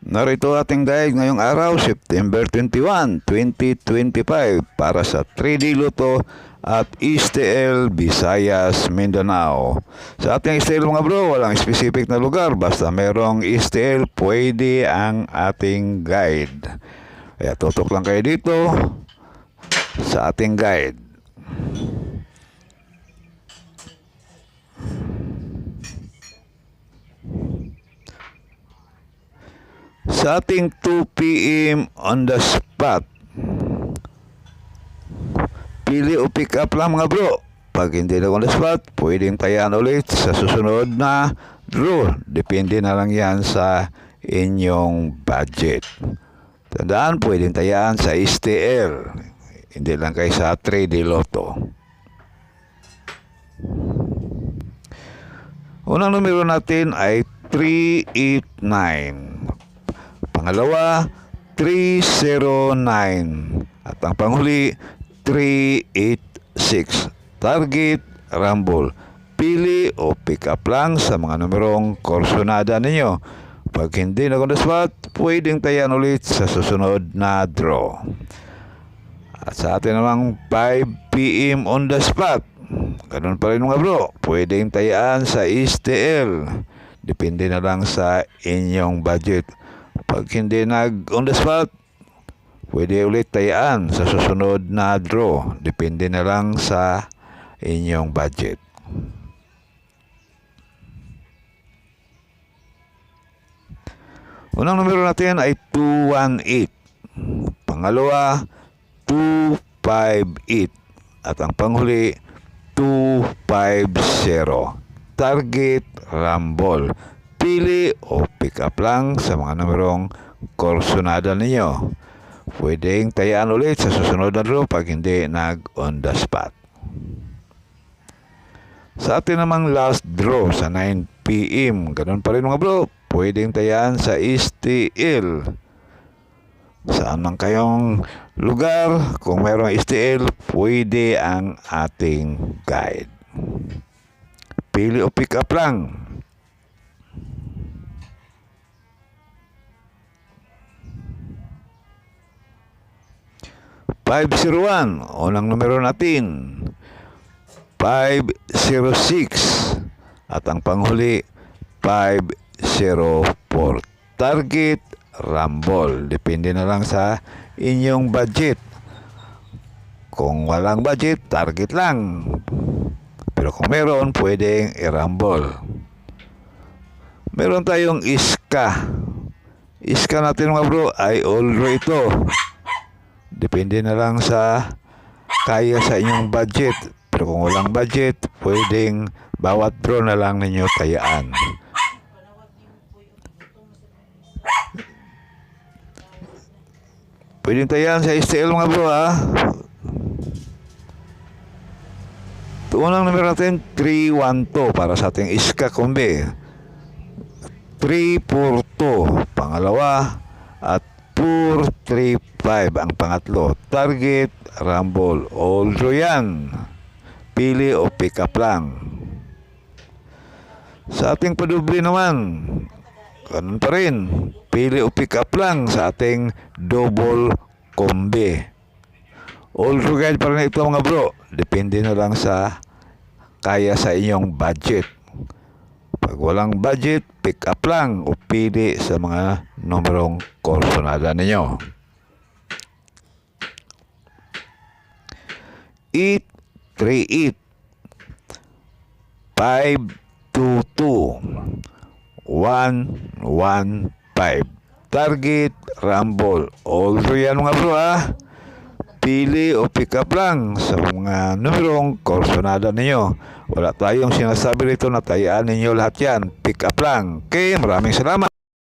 Narito ating guide ngayong araw, September 21, 2025 para sa 3D Lotto at STL Visayas, Mindanao. Sa ating STL mga bro, walang specific na lugar. Basta merong STL, pwede ang ating guide. Kaya tutok lang kayo dito sa ating guide. Sa ating 2 PM on the spot, pili o pick up lang mga bro. Pag hindi na on the spot, pwedeng tayaan ulit sa susunod na draw. Depende na lang yan sa inyong budget. Tandaan, pwedeng tayaan sa STL. Hindi lang kayo sa 3D Lotto. Unang numero natin ay 389. Pangalawa, 309. At ang panghuli, 386. Target, rumble. Pili o pick up lang sa mga numerong korsonada ninyo. Pag hindi na on the spot, pwedeng tayan ulit sa susunod na draw. At sa atin namang 5 PM on the spot, ganun pa rin mga bro, pwedeng tayaan sa STL. Depende na lang sa inyong budget. Pag hindi on the spot, pwede ulit tayaan sa susunod na draw. Depende na lang sa inyong budget. Unang numero natin ay 218. Pangalawa, 258. At ang panghuli, 250. Target, rumble. Pili o pick up lang sa mga numerong korsonada ninyo. Pwedeng tayaan ulit sa susunod na draw pag hindi on the spot. Sa atin namang last draw sa 9 PM, ganun pa rin mga bro, pwedeng tayaan sa STL. Saan man kayong lugar, kung mayroong STL, pwede ang ating guide. Pili o pick up lang. 501, unang numero natin. 506. At ang panghuli, 504. Target, rumble. Depende na lang sa inyong budget. Kung walang budget, target lang. Pero kung meron, pwedeng i-rumble. Meron tayong iska. Iska natin mga bro ay all draw ito. Depende na lang sa kaya sa inyong budget. Pero kung walang budget, pwedeng bawat draw na lang ninyo tayaan. Pwedeng tayaan sa STL mga bro ha. Ito unang numero natin, 312 para sa ating iska kombi. 342 pangalawa at 435 ang pangatlo. Target, rumble. All draw yan. Pili o pick up lang. Sa ating padoble naman, ganun pa rin. Pili o pick up lang sa ating double combi. All draw guide pa rin ito mga bro. Depende na lang sa kaya sa inyong budget. Pag walang budget, pick up lang o pili sa mga numerong korsonada ninyo. 838, 522, 115. Target, rumble. All draw yan mga bro ha. Pili o pick up lang sa mga numerong korsonada ninyo. Wala tayong sinasabi rito na tayaan ninyo lahat yan. Pick up lang. Okay, maraming salamat.